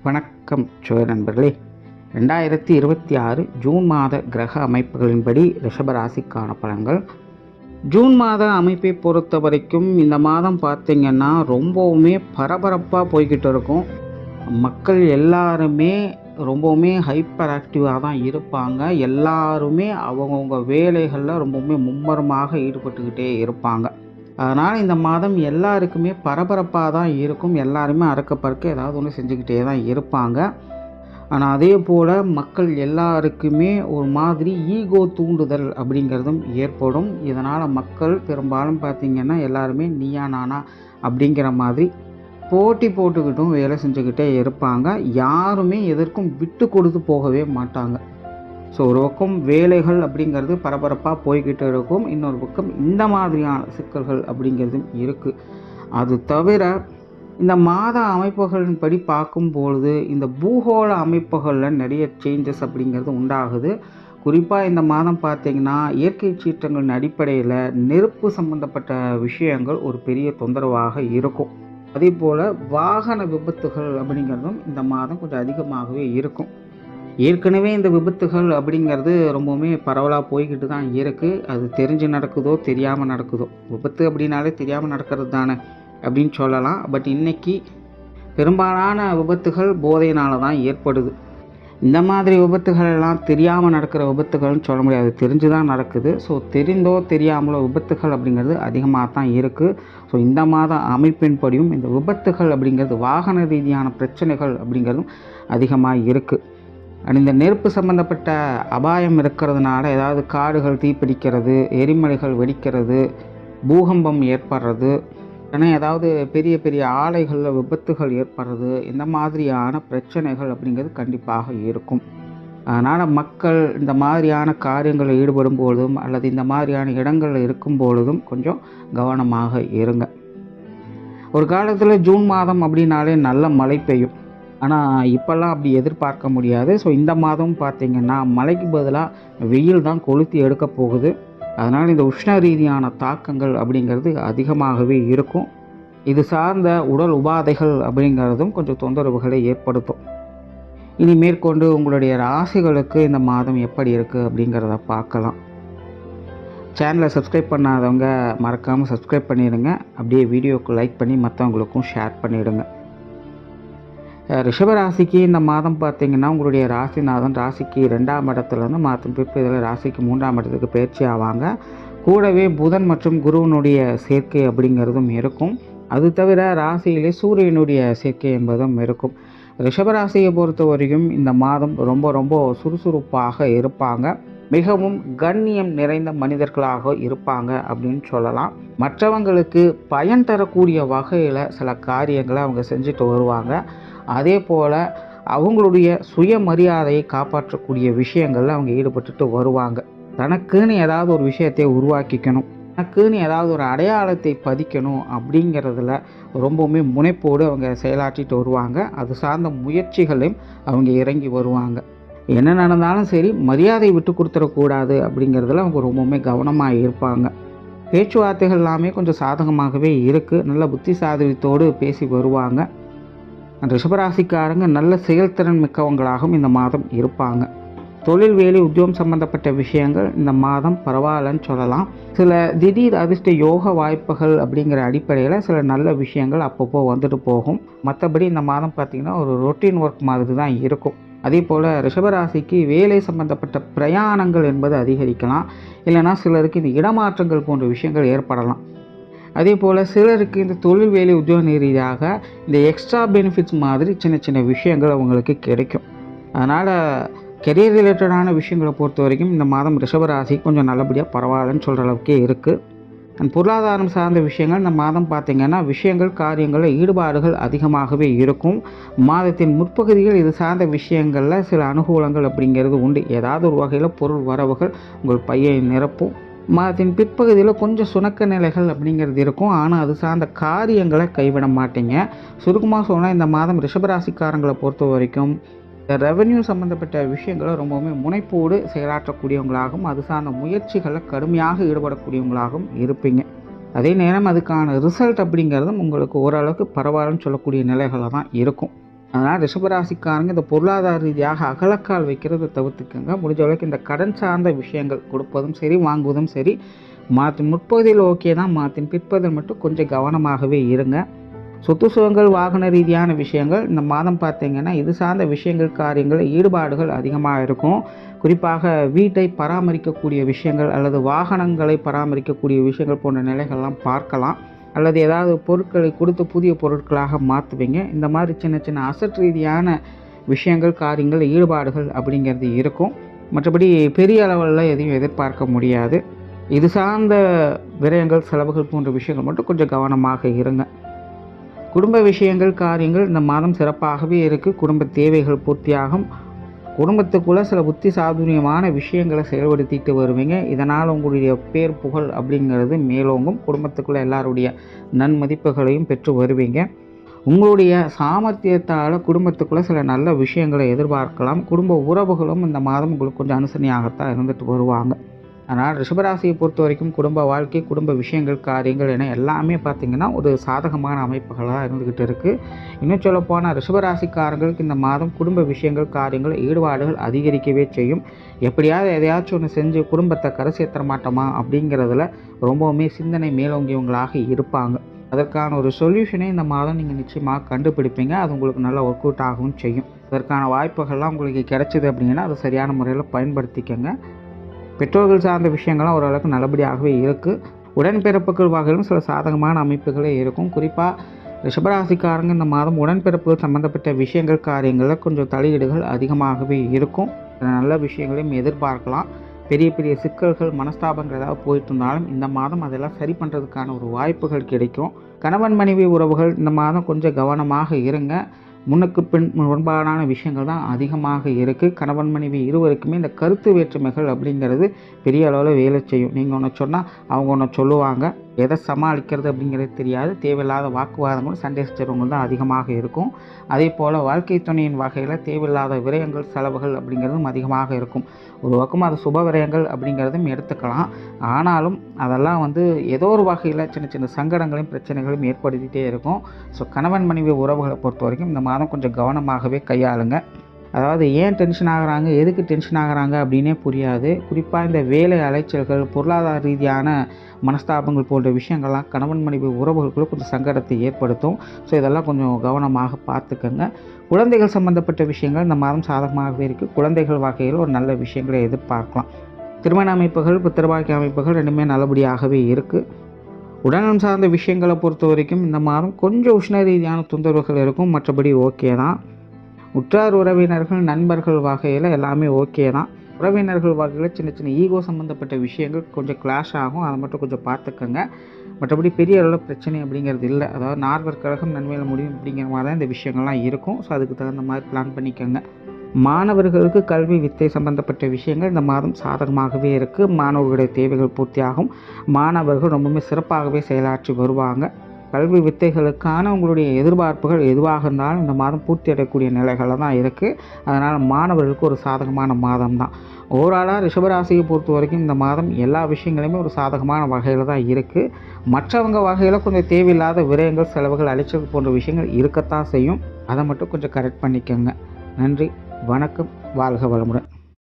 வணக்கம் நண்பர்களே. 2026 ஜூன் மாத கிரக அமைப்புகளின்படி ரிஷபராசிக்கான பலன்கள். ஜூன் மாத அமைப்பை பொறுத்த வரைக்கும் இந்த மாதம் பார்த்திங்கன்னா ரொம்பவுமே பரபரப்பாக போய்கிட்டு இருக்கும். மக்கள் எல்லாருமே ரொம்பவுமே ஹைப்பர் ஆக்டிவாக தான் இருப்பாங்க. எல்லாருமே அவங்கவுங்க வேலைகளில் ரொம்பவுமே மும்மரமாக ஈடுபட்டுக்கிட்டே இருப்பாங்க. அதனால் இந்த மாதம் எல்லாருக்குமே பரபரப்பாக தான் இருக்கும். எல்லாருமே அறக்க பறக்க ஏதாவது ஒன்று செஞ்சுக்கிட்டே தான் இருப்பாங்க. ஆனால் அதே போல் மக்கள் எல்லாருக்குமே ஒரு மாதிரி ஈகோ தூண்டுதல் அப்படிங்கிறதும் ஏற்படும். இதனால் மக்கள் பெரும்பாலும் பார்த்திங்கன்னா எல்லாருமே நீயா நானா அப்படிங்கிற மாதிரி போட்டி போட்டுக்கிட்டும் வேலை செஞ்சுக்கிட்டே இருப்பாங்க. யாருமே எதற்கும் விட்டு கொடுத்து போகவே மாட்டாங்க. ஸோ ஒரு பக்கம் வேலைகள் அப்படிங்கிறது பரபரப்பாக போய்கிட்டு இருக்கும். இன்னொரு பக்கம் இந்த மாதிரியான சிக்கல்கள் அப்படிங்கிறதும் இருக்குது. அது தவிர இந்த மாத அமைப்புகளின்படி பார்க்கும்பொழுது இந்த பூகோள அமைப்புகளில் நிறைய சேஞ்சஸ் அப்படிங்கிறது உண்டாகுது. குறிப்பாக இந்த மாதம் பார்த்திங்கன்னா இயற்கை சீற்றங்களின் அடிப்படையில் நெருப்பு சம்பந்தப்பட்ட விஷயங்கள் ஒரு பெரிய தொந்தரவாக இருக்கும். அதே போல் வாகன விபத்துகள் அப்படிங்கிறதும் இந்த மாதம் கொஞ்சம் அதிகமாகவே இருக்கும். ஏற்கனவே இந்த விபத்துகள் அப்படிங்கிறது ரொம்பவுமே பரவலாக போய்கிட்டு தான் இருக்குது. அது தெரிஞ்சு நடக்குதோ தெரியாமல் நடக்குதோ, விபத்து அப்படின்னாலே தெரியாமல் நடக்கிறது தானே அப்படின்னு சொல்லலாம். பட் இன்றைக்கி பெரும்பாலான விபத்துகள் போதையினால தான் ஏற்படுது. இந்த மாதிரி விபத்துகள் எல்லாம் தெரியாமல் நடக்கிற விபத்துகள்னு சொல்ல முடியாது, தெரிஞ்சு தான் நடக்குது. ஸோ தெரிந்தோ தெரியாமலோ விபத்துகள் அப்படிங்கிறது அதிகமாக தான் இருக்குது. ஸோ இந்த மாத அமைப்பின்படியும் இந்த விபத்துகள் அப்படிங்கிறது வாகன ரீதியான பிரச்சனைகள் அப்படிங்கிறதும் அதிகமாக இருக்குது. இந்த நெருப்பு சம்மந்தப்பட்ட அபாயம் இருக்கிறதுனால ஏதாவது காடுகள் தீப்பிடிக்கிறது, எரிமலைகள் வெடிக்கிறது, பூகம்பம் ஏற்படுறது, ஏன்னா ஏதாவது பெரிய பெரிய ஆலைகளில் விபத்துகள் ஏற்படுறது, இந்த மாதிரியான பிரச்சனைகள் அப்படிங்கிறது கண்டிப்பாக இருக்கும். அதனால் மக்கள் இந்த மாதிரியான காரியங்களில் ஈடுபடும் பொழுதும் அல்லது இந்த மாதிரியான இடங்களில் இருக்கும் பொழுதும் கொஞ்சம் கவனமாக இருங்க. ஒரு காலத்தில் ஜூன் மாதம் அப்படின்னாலே நல்ல மழை பெய்யும். ஆனால் இப்போல்லாம் அப்படி எதிர்பார்க்க முடியாது. ஸோ இந்த மாதம் பார்த்திங்கன்னா மழைக்கு பதிலாக வெயில் தான் கொளுத்தி எடுக்க போகுது. அதனால் இந்த உஷ்ண ரீதியான தாக்கங்கள் அப்படிங்கிறது அதிகமாகவே இருக்கும். இது சார்ந்த உடல் உபாதைகள் அப்படிங்கிறதும் கொஞ்சம் தொந்தரவுகளை ஏற்படுத்தும். இனி மேற்கொண்டு உங்களுடைய ராசிகளுக்கு இந்த மாதம் எப்படி இருக்குது அப்படிங்கிறத பார்க்கலாம். சேனலை சப்ஸ்கிரைப் பண்ணாதவங்க மறக்காமல் சப்ஸ்கிரைப் பண்ணிடுங்க. அப்படியே வீடியோவுக்கு லைக் பண்ணி மற்றவங்களுக்கும் ஷேர் பண்ணிவிடுங்க. ரிஷபராசிக்கு இந்த மாதம் பார்த்திங்கன்னா உங்களுடைய ராசிநாதன் ராசிக்கு 2ஆம் இடத்துலேருந்து மாதம் பிற்பதில் ராசிக்கு 3ஆம் இடத்துக்கு பயிற்சி ஆவாங்க. கூடவே புதன் மற்றும் குருவனுடைய சேர்க்கை அப்படிங்கிறதும் இருக்கும். அது தவிர ராசியிலே சூரியனுடைய சேர்க்கை என்பதும் இருக்கும். ரிஷபராசியை பொறுத்த வரைக்கும் இந்த மாதம் ரொம்ப ரொம்ப சுறுசுறுப்பாக இருப்பாங்க. மிகவும் கண்ணியம் நிறைந்த மனிதர்களாக இருப்பாங்க அப்படின்னு சொல்லலாம். மற்றவங்களுக்கு பயன் தரக்கூடிய வகையில் சில காரியங்களை அவங்க செஞ்சுட்டு வருவாங்க. அதே போல் அவங்களுடைய சுயமரியாதையை காப்பாற்றக்கூடிய விஷயங்களில் அவங்க ஈடுபட்டுட்டு வருவாங்க. தனக்குன்னு ஏதாவது ஒரு விஷயத்தை உருவாக்கிக்கணும், தனக்குன்னு ஏதாவது ஒரு அடையாளத்தை பதிக்கணும் அப்படிங்கிறதுல ரொம்பவுமே முனைப்போடு அவங்க செயலாற்றிட்டு வருவாங்க. அது சார்ந்த முயற்சிகளையும் அவங்க இறங்கி வருவாங்க. என்ன நடந்தாலும் சரி மரியாதை விட்டு கொடுத்துடக்கூடாது அப்படிங்கிறதுல அவங்க ரொம்பவுமே கவனமாக இருப்பாங்க. பேச்சுவார்த்தைகள் எல்லாமே கொஞ்சம் சாதகமாகவே இருக்குது. நல்ல புத்தி சாதுரியத்தோடு பேசி வருவாங்க. ரிஷபராசிக்காரங்க நல்ல செயல்திறன் மிக்கவங்களாகவும் இந்த மாதம் இருப்பாங்க. தொழில் வேலை உத்தியோகம் சம்பந்தப்பட்ட விஷயங்கள் இந்த மாதம் பரவாயில்லன்னு சொல்லலாம். சில திடீர் அதிர்ஷ்ட யோக வாய்ப்புகள் அப்படிங்கிற அடிப்படையில் சில நல்ல விஷயங்கள் அப்பப்போ வந்துட்டு போகும். மற்றபடி இந்த மாதம் பார்த்திங்கன்னா ஒரு ரொட்டீன் ஒர்க் மாதிரி தான் இருக்கும். அதே போல் ரிஷபராசிக்கு வேலை சம்பந்தப்பட்ட பிரயாணங்கள் என்பது அதிகரிக்கலாம். இல்லைனா சிலருக்கு இந்த இடமாற்றங்கள் போன்ற விஷயங்கள் ஏற்படலாம். அதே போல் சிலருக்கு இந்த தொழில் வேலை உத்தியோக ரீதியாக இந்த எக்ஸ்ட்ரா பெனிஃபிட்ஸ் மாதிரி சின்ன சின்ன விஷயங்கள் அவங்களுக்கு கிடைக்கும். அதனால் கெரியர் ரிலேட்டடான விஷயங்களை பொறுத்த வரைக்கும் இந்த மாதம் ரிஷபராசி கொஞ்சம் நல்லபடியாக பரவாயில்லன்னு சொல்கிற அளவுக்கே இருக்குது. அண்ட் பொருளாதாரம் சார்ந்த விஷயங்கள் இந்த மாதம் பார்த்திங்கன்னா விஷயங்கள் காரியங்களில் ஈடுபாடுகள் அதிகமாகவே இருக்கும். மாதத்தின் முற்பகுதிகள் இது சார்ந்த விஷயங்களில் சில அனுகூலங்கள் அப்படிங்கிறது உண்டு. ஏதாவது ஒரு வகையில் பொருள் வரவுகள் உங்கள் பையை நிரப்பும். மாதத்தின் பிற்பகுதியில் கொஞ்சம் சுணக்க நிலைகள் அப்படிங்கிறது இருக்கும். ஆனால் அது சார்ந்த காரியங்களை கைவிட மாட்டீங்க. சுருக்கமாக சொன்னால் இந்த மாதம் ரிஷபராசிக்காரங்களை பொறுத்த வரைக்கும் ரெவென்யூ சம்மந்தப்பட்ட விஷயங்களை ரொம்பவுமே முனைப்போடு செயலாற்றக்கூடியவங்களாகவும் அது சார்ந்த முயற்சிகளில் கடுமையாக ஈடுபடக்கூடியவங்களாகவும் இருப்பீங்க. அதே நேரம் அதுக்கான ரிசல்ட் அப்படிங்கிறதும் உங்களுக்கு ஓரளவுக்கு பரவாயில்லன்னு சொல்லக்கூடிய நிலைகளில் தான் இருக்கும். அதனால் ரிஷபராசிக்காரங்க இந்த பொருளாதார ரீதியாக அகலக்கால் வைக்கிறத தவிர்த்துக்கங்க. முடிஞ்ச அளவுக்கு இந்த கடன் சார்ந்த விஷயங்கள் கொடுப்பதும் சரி, வாங்குவதும் சரி, மாதத்தின் முற்பகுதியில் ஓகே தான், மாதத்தின் பிற்பகுதியில் மட்டும் கொஞ்சம் கவனமாகவே இருங்க. சொத்து சுகங்கள், வாகன ரீதியான விஷயங்கள் இந்த மாதம் பார்த்தீங்கன்னா இது சார்ந்த விஷயங்கள், காரியங்கள், ஈடுபாடுகள் அதிகமாக இருக்கும். குறிப்பாக வீட்டை பராமரிக்கக்கூடிய விஷயங்கள் அல்லது வாகனங்களை பராமரிக்கக்கூடிய விஷயங்கள் போன்ற நிலைகள்லாம் பார்க்கலாம். அல்லது ஏதாவது பொருட்களை கொடுத்து புதிய பொருட்களாக மாற்றுவீங்க. இந்த மாதிரி சின்ன சின்ன அசட் ரீதியான விஷயங்கள், காரியங்கள், ஈடுபாடுகள் அப்படிங்கிறது இருக்கும். மற்றபடி பெரிய அளவில் எதையும் எதிர்பார்க்க முடியாது. இது சார்ந்த விரயங்கள், செலவுகள் போன்ற விஷயங்கள் மட்டும் கொஞ்சம் கவனமாக இருங்க. குடும்ப விஷயங்கள், காரியங்கள் இந்த மாதம் சிறப்பாகவே இருக்குது. குடும்ப தேவைகள் பூர்த்தியாகும். குடும்பத்துக்குள்ளே சில புத்தி சாதுரியமான விஷயங்களை செயல்படுத்திட்டு வருவீங்க. இதனால் உங்களுடைய பேர் புகழ் அப்படிங்கிறது மேலோங்கும். குடும்பத்துக்குள்ளே எல்லாருடைய நன்மதிப்புகளையும் பெற்று வருவீங்க. உங்களுடைய சாமர்த்தியத்தால் குடும்பத்துக்குள்ளே சில நல்ல விஷயங்களை எதிர்பார்க்கலாம். குடும்ப உறவுகளும் இந்த மாதம் உங்களுக்கு கொஞ்சம் அனுசரணையாகத்தான் இருந்துட்டு வருவாங்க. அதனால் ரிஷபராசியை பொறுத்த வரைக்கும் குடும்ப வாழ்க்கை, குடும்ப விஷயங்கள், காரியங்கள் என எல்லாமே பார்த்திங்கன்னா ஒரு சாதகமான அமைப்புகளாக இருந்துக்கிட்டு இருக்குது. இன்னும் சொல்லப்போனால் ரிஷபராசிக்காரங்களுக்கு இந்த மாதம் குடும்ப விஷயங்கள், காரியங்கள், ஈடுபாடுகள் அதிகரிக்கவே செய்யும். எப்படியாவது எதையாச்சும் ஒன்று செஞ்சு குடும்பத்தை கரை சேர்த்த மாட்டோமா அப்படிங்கிறதுல ரொம்பவுமே சிந்தனை மேலோங்கியவங்களாக இருப்பாங்க. அதற்கான ஒரு சொல்யூஷனே இந்த மாதம் நீங்கள் நிச்சயமாக கண்டுபிடிப்பீங்க. அது உங்களுக்கு நல்லா ஒர்க் அவுட் ஆகவும் செய்யும். அதற்கான வாய்ப்புகள்லாம் உங்களுக்கு கிடைச்சிது அப்படின்னா அதை சரியான முறையில் பயன்படுத்திக்கங்க. பெற்றோர்கள் சார்ந்த விஷயங்கள்லாம் ஓரளவுக்கு நல்லபடியாகவே இருக்குது. உடன்பிறப்புகள் வகையிலும் சில சாதகமான அமைப்புகளே இருக்கும். குறிப்பாக ரிஷபராசிக்காரங்க இந்த மாதம் உடன்பிறப்புகள் சம்மந்தப்பட்ட விஷயங்கள், காரியங்களில் கொஞ்சம் தலையீடுகள் அதிகமாகவே இருக்கும். நல்ல விஷயங்களையும் எதிர்பார்க்கலாம். பெரிய பெரிய சிக்கல்கள், மனஸ்தாபங்கள் ஏதாவது போயிட்டு இருந்தாலும் இந்த மாதம் அதெல்லாம் சரி பண்ணுறதுக்கான ஒரு வாய்ப்புகள் கிடைக்கும். கணவன் மனைவி உறவுகள் இந்த மாதம் கொஞ்சம் கவனமாக இருங்க. முன்னுக்கு பின் முரண்பாடான விஷயங்கள் தான் அதிகமாக இருக்குது. கணவன் மனைவி இருவருக்குமே இந்த கருத்து வேற்றுமைகள் அப்படிங்கிறது பெரிய அளவில் வேலை செய்யும். நீங்கள் ஒன்று சொன்னால் அவங்க ஒன்று சொல்லுவாங்க. எதை சமாளிக்கிறது அப்படிங்கிறது தெரியாது. தேவையில்லாத வாக்குவாதங்களும் சண்டை சச்சரவுகள் தான் அதிகமாக இருக்கும். அதே போல் வாழ்க்கை துணையின் வகையில் தேவையில்லாத விரயங்கள், செலவுகள் அப்படிங்கிறதும் அதிகமாக இருக்கும். ஒரு பக்கம் அது சுப விரயங்கள் அப்படிங்கிறதும் எடுத்துக்கலாம். ஆனாலும் அதெல்லாம் ஏதோ ஒரு வகையில் சின்ன சின்ன சங்கடங்களையும் பிரச்சனைகளையும் ஏற்படுத்திகிட்டே இருக்கும். ஸோ கணவன் மனைவி உறவுகளை பொறுத்த வரைக்கும் இந்த மாதம் கொஞ்சம் கவனமாகவே கையாளுங்க. அதாவது ஏன் டென்ஷன் ஆகுறாங்க, எதுக்கு டென்ஷன் ஆகுறாங்க அப்படின்னே புரியாது. குறிப்பாக இந்த வேலை அலைச்சல்கள், பொருளாதார ரீதியான மனஸ்தாபங்கள் போன்ற விஷயங்கள்லாம் கணவன் மனைவி உறவுகளுக்குள்ள கொஞ்சம் சங்கடத்தை ஏற்படுத்தும். ஸோ இதெல்லாம் கொஞ்சம் கவனமாக பார்த்துக்கங்க. குழந்தைகள் சம்மந்தப்பட்ட விஷயங்கள் இந்த மாதம் சாதகமாகவே இருக்குது. குழந்தைகள் வகையில் ஒரு நல்ல விஷயங்களை எதிர்பார்க்கலாம். திருமண அமைப்புகள், புத்திரபாக்கிய அமைப்புகள் ரெண்டுமே நல்லபடியாகவே இருக்குது. உடல்நலம் சார்ந்த விஷயங்களை பொறுத்த வரைக்கும் இந்த மாதம் கொஞ்சம் உஷ்ண ரீதியான தொந்தரவுகள் இருக்கும். மற்றபடி ஓகே தான். உற்றார் உறவினர்கள், நண்பர்கள் வகையில் எல்லாமே ஓகே தான். உறவினர்கள் வகையில் சின்ன சின்ன ஈகோ சம்மந்தப்பட்ட விஷயங்கள் கொஞ்சம் கிளாஷ் ஆகும். அதை மட்டும் கொஞ்சம் பார்த்துக்கங்க. மற்றபடி பெரிய அளவில் பிரச்சனை அப்படிங்கிறது இல்லை. அதாவது நால்வர் கழகம் நன்மையில் முடியும் அப்படிங்கிற மாதிரி தான் இந்த விஷயங்கள்லாம் இருக்கும். ஸோ அதுக்கு தகுந்த மாதிரி பிளான் பண்ணிக்கோங்க. மாணவர்களுக்கு கல்வி வித்தை சம்பந்தப்பட்ட விஷயங்கள் இந்த மாதம் சாதகமாகவே இருக்குது. மாணவர்களுடைய தேவைகள் பூர்த்தியாகும். மாணவர்கள் ரொம்பவுமே சிறப்பாகவே செயலாற்றி வருவாங்க. கல்வி வித்தைகளுக்கான உங்களுடைய எதிர்பார்ப்புகள் எதுவாக இருந்தாலும் இந்த மாதம் பூர்த்தி அடையக்கூடிய நிலைகளில் தான் இருக்குது. அதனால் மாணவர்களுக்கு ஒரு சாதகமான மாதம் தான். ஓவராலாக ரிஷபராசியை பொறுத்த வரைக்கும் இந்த மாதம் எல்லா விஷயங்களுமே ஒரு சாதகமான வகையில் தான் இருக்குது. மற்றவங்க வகையில் கொஞ்சம் தேவையில்லாத விரயங்கள், செலவுகள், அலைச்சல் போன்ற விஷயங்கள் இருக்கத்தான் செய்யும். அதை மட்டும் கொஞ்சம் கரெக்ட் பண்ணிக்கோங்க. நன்றி, வணக்கம், வாழ்க வளமுடன்.